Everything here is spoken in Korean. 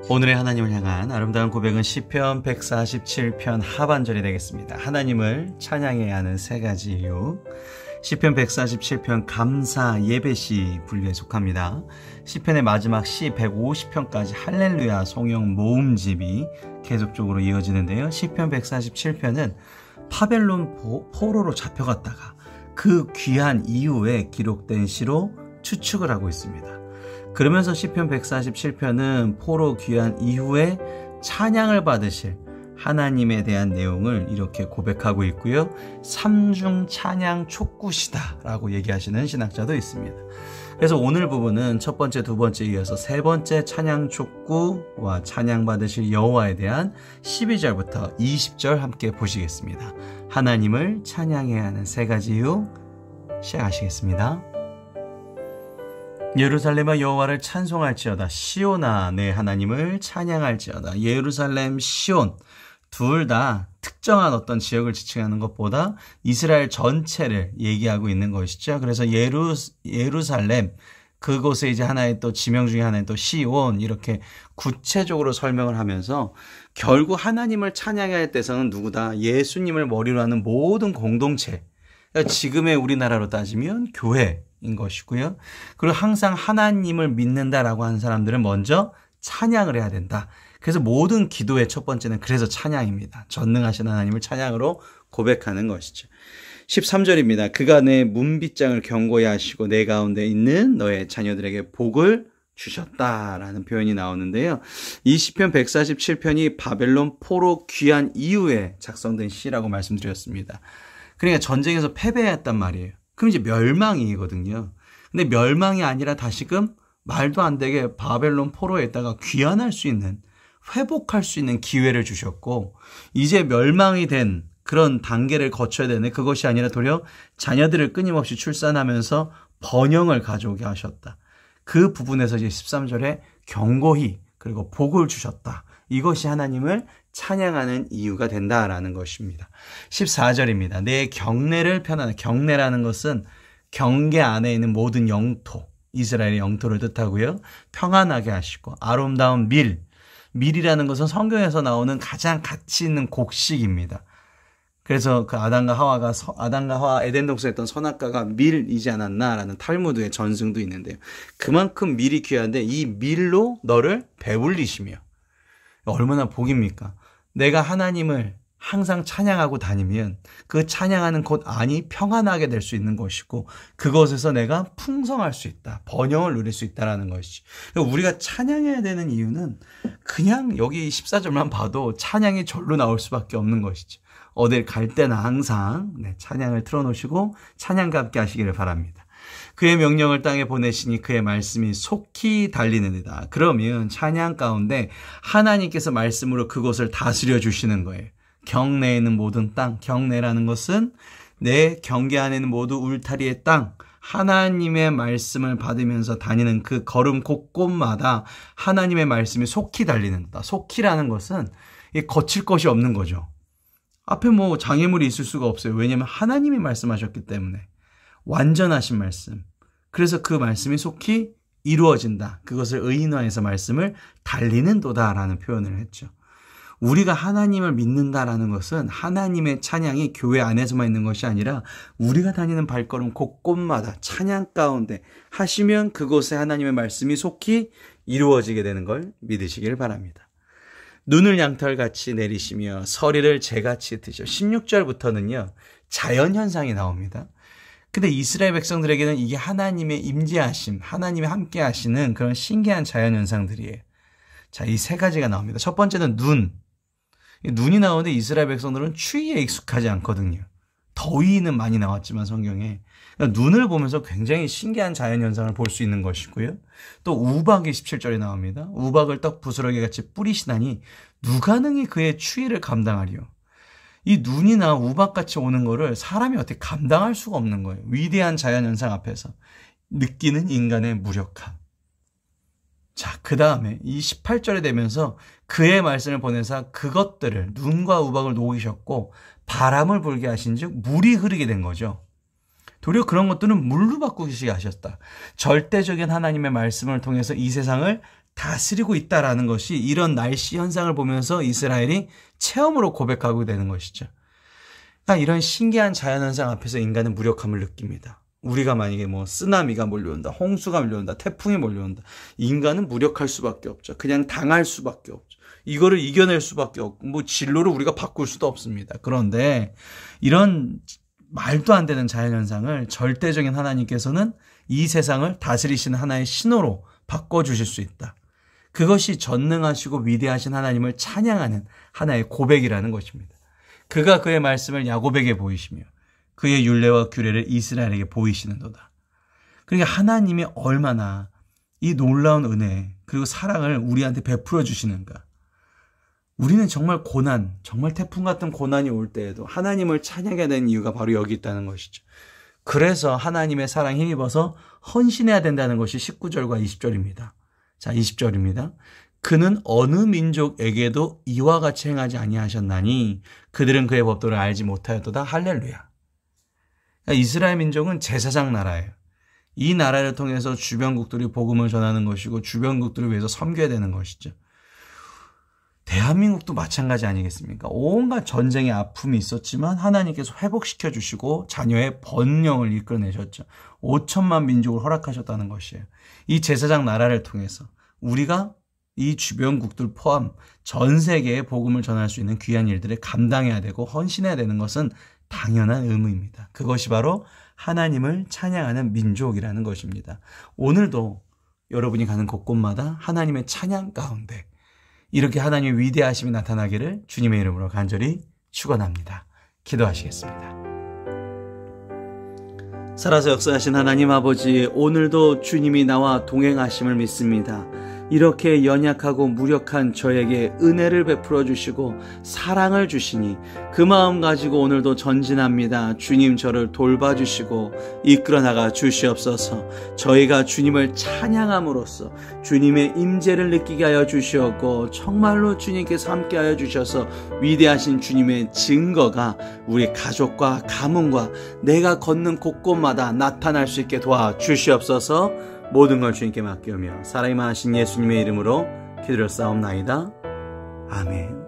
오늘의 하나님을 향한 아름다운 고백은 시편 147편 하반절이 되겠습니다. 하나님을 찬양해야 하는 세 가지 이유. 시편 147편 감사 예배시 분류에 속합니다. 시편의 마지막 시 150편까지 할렐루야 송영 모음집이 계속적으로 이어지는데요. 시편 147편은 바벨론 포로로 잡혀갔다가 그 귀한 이후에 기록된 시로 추측을 하고 있습니다. 그러면서 시편 147편은 포로 귀환 이후에 찬양을 받으실 하나님에 대한 내용을 이렇게 고백하고 있고요. 삼중 찬양 촉구시다 라고 얘기하시는 신학자도 있습니다. 그래서 오늘 부분은 첫 번째, 두 번째 이어서 세 번째 찬양 촉구와 찬양 받으실 여호와에 대한 12절부터 20절 함께 보시겠습니다. 하나님을 찬양해야 하는 세 가지 이유 시작하시겠습니다. 예루살렘아 여호와를 찬송할지어다. 시온아 내 하나님을 찬양할지어다. 예루살렘, 시온 둘 다 특정한 어떤 지역을 지칭하는 것보다 이스라엘 전체를 얘기하고 있는 것이죠. 그래서 예루살렘 그곳에 이제 하나의 또 지명 중에 하나의 또 시온 이렇게 구체적으로 설명을 하면서 결국 하나님을 찬양할 때서는 누구다? 예수님을 머리로 하는 모든 공동체. 그러니까 지금의 우리나라로 따지면 교회인 것이고요. 그리고 항상 하나님을 믿는다라고 하는 사람들은 먼저 찬양을 해야 된다. 그래서 모든 기도의 첫 번째는 그래서 찬양입니다. 전능하신 하나님을 찬양으로 고백하는 것이죠. 13절입니다. 그가 내 문빗장을 견고히 하시고 내 가운데 있는 너의 자녀들에게 복을 주셨다라는 표현이 나오는데요. 이 시편 147편이 바벨론 포로 귀환 이후에 작성된 시라고 말씀드렸습니다. 그러니까 전쟁에서 패배했단 말이에요. 그럼 이제 멸망이거든요. 근데 멸망이 아니라 다시금 말도 안 되게 바벨론 포로에 있다가 귀환할 수 있는, 회복할 수 있는 기회를 주셨고, 이제 멸망이 된 그런 단계를 거쳐야 되는데 그것이 아니라 도리어 자녀들을 끊임없이 출산하면서 번영을 가져오게 하셨다. 그 부분에서 이제 13절에 경고히 그리고 복을 주셨다. 이것이 하나님을 찬양하는 이유가 된다라는 것입니다. 14절입니다. 내 경내를 편안하게. 경내라는 것은 경계 안에 있는 모든 영토, 이스라엘의 영토를 뜻하고요. 평안하게 하시고 아름다운 밀이라는 것은 성경에서 나오는 가장 가치 있는 곡식입니다. 그래서 그 아담과 하와 에덴 동산에 있던 선악과가 밀이지 않았나라는 탈무드의 전승도 있는데요. 그만큼 밀이 귀한데 이 밀로 너를 배불리시며 얼마나 복입니까? 내가 하나님을 항상 찬양하고 다니면 그 찬양하는 곳 안이 평안하게 될 수 있는 것이고 그것에서 내가 풍성할 수 있다. 번영을 누릴 수 있다는 것이지. 우리가 찬양해야 되는 이유는 그냥 여기 14절만 봐도 찬양이 절로 나올 수밖에 없는 것이지. 어딜 갈 때나 항상 찬양을 틀어놓으시고 찬양과 함께 하시기를 바랍니다. 그의 명령을 땅에 보내시니 그의 말씀이 속히 달리느니라. 그러면 찬양 가운데 하나님께서 말씀으로 그곳을 다스려 주시는 거예요. 경내에 있는 모든 땅, 경내라는 것은 내 경계 안에 있는 모두 울타리의 땅, 하나님의 말씀을 받으면서 다니는 그 걸음 곳곳마다 하나님의 말씀이 속히 달리는다. 속히라는 것은 거칠 것이 없는 거죠. 앞에 장애물이 있을 수가 없어요. 왜냐하면 하나님이 말씀하셨기 때문에. 완전하신 말씀. 그래서 그 말씀이 속히 이루어진다. 그것을 의인화해서 말씀을 달리는 도다라는 표현을 했죠. 우리가 하나님을 믿는다라는 것은 하나님의 찬양이 교회 안에서만 있는 것이 아니라 우리가 다니는 발걸음 곳곳마다 찬양 가운데 하시면 그곳에 하나님의 말씀이 속히 이루어지게 되는 걸 믿으시길 바랍니다. 눈을 양털같이 내리시며 서리를 재같이 드셔. 16절부터는요. 자연현상이 나옵니다. 근데 이스라엘 백성들에게는 이게 하나님의 임재하심, 하나님이 함께 하시는 그런 신기한 자연현상들이에요. 자, 이 세 가지가 나옵니다. 첫 번째는 눈. 눈이 나오는데 이스라엘 백성들은 추위에 익숙하지 않거든요. 더위는 많이 나왔지만 성경에. 그러니까 눈을 보면서 굉장히 신기한 자연현상을 볼 수 있는 것이고요. 또 우박이 17절에 나옵니다. 우박을 떡 부스러기 같이 뿌리시다니 누가 능히 그의 추위를 감당하리요. 이 눈이나 우박같이 오는 거를 사람이 어떻게 감당할 수가 없는 거예요. 위대한 자연현상 앞에서 느끼는 인간의 무력함. 자, 그 다음에 이 18절에 되면서 그의 말씀을 보내사 그것들을 눈과 우박을 녹이셨고 바람을 불게 하신 즉 물이 흐르게 된 거죠. 도리어 그런 것들은 물로 바꾸시게 하셨다. 절대적인 하나님의 말씀을 통해서 이 세상을 다스리고 있다라는 것이 이런 날씨 현상을 보면서 이스라엘이 체험으로 고백하고 되는 것이죠. 그러니까 이런 신기한 자연현상 앞에서 인간은 무력함을 느낍니다. 우리가 만약에 쓰나미가 몰려온다, 홍수가 몰려온다, 태풍이 몰려온다. 인간은 무력할 수밖에 없죠. 그냥 당할 수밖에 없죠. 이거를 이겨낼 수밖에 없고 진로를 우리가 바꿀 수도 없습니다. 그런데 이런 말도 안 되는 자연현상을 절대적인 하나님께서는 이 세상을 다스리시는 하나의 신호로 바꿔주실 수 있다. 그것이 전능하시고 위대하신 하나님을 찬양하는 하나의 고백이라는 것입니다. 그가 그의 말씀을 야곱에게 보이시며 그의 율례와 규례를 이스라엘에게 보이시는도다. 그러니까 하나님이 얼마나 이 놀라운 은혜 그리고 사랑을 우리한테 베풀어 주시는가. 우리는 정말 고난, 정말 태풍 같은 고난이 올 때에도 하나님을 찬양해야 되는 이유가 바로 여기 있다는 것이죠. 그래서 하나님의 사랑에 힘입어서 헌신해야 된다는 것이 19절과 20절입니다. 자, 20절입니다. 그는 어느 민족에게도 이와 같이 행하지 아니하셨나니 그들은 그의 법도를 알지 못하였도다. 할렐루야. 그러니까 이스라엘 민족은 제사장 나라예요. 이 나라를 통해서 주변국들이 복음을 전하는 것이고 주변국들을 위해서 섬겨야 되는 것이죠. 대한민국도 마찬가지 아니겠습니까? 온갖 전쟁의 아픔이 있었지만 하나님께서 회복시켜 주시고 자녀의 번영을 이끌어내셨죠. 5천만 민족을 허락하셨다는 것이에요. 이 제사장 나라를 통해서 우리가 이 주변국들 포함 전 세계에 복음을 전할 수 있는 귀한 일들을 감당해야 되고 헌신해야 되는 것은 당연한 의무입니다. 그것이 바로 하나님을 찬양하는 민족이라는 것입니다. 오늘도 여러분이 가는 곳곳마다 하나님의 찬양 가운데 이렇게 하나님의 위대하심이 나타나기를 주님의 이름으로 간절히 축원합니다. 기도하시겠습니다. 살아서 역사하신 하나님 아버지, 오늘도 주님이 나와 동행하심을 믿습니다. 이렇게 연약하고 무력한 저에게 은혜를 베풀어 주시고 사랑을 주시니 그 마음 가지고 오늘도 전진합니다. 주님 저를 돌봐주시고 이끌어 나가 주시옵소서. 저희가 주님을 찬양함으로써 주님의 임재를 느끼게 하여 주시었고 정말로 주님께서 함께하여 주셔서 위대하신 주님의 증거가 우리 가족과 가문과 내가 걷는 곳곳마다 나타날 수 있게 도와주시옵소서. 모든 걸 주님께 맡기며 살아있는 하신 예수님의 이름으로 기도를 싸움나이다. 아멘.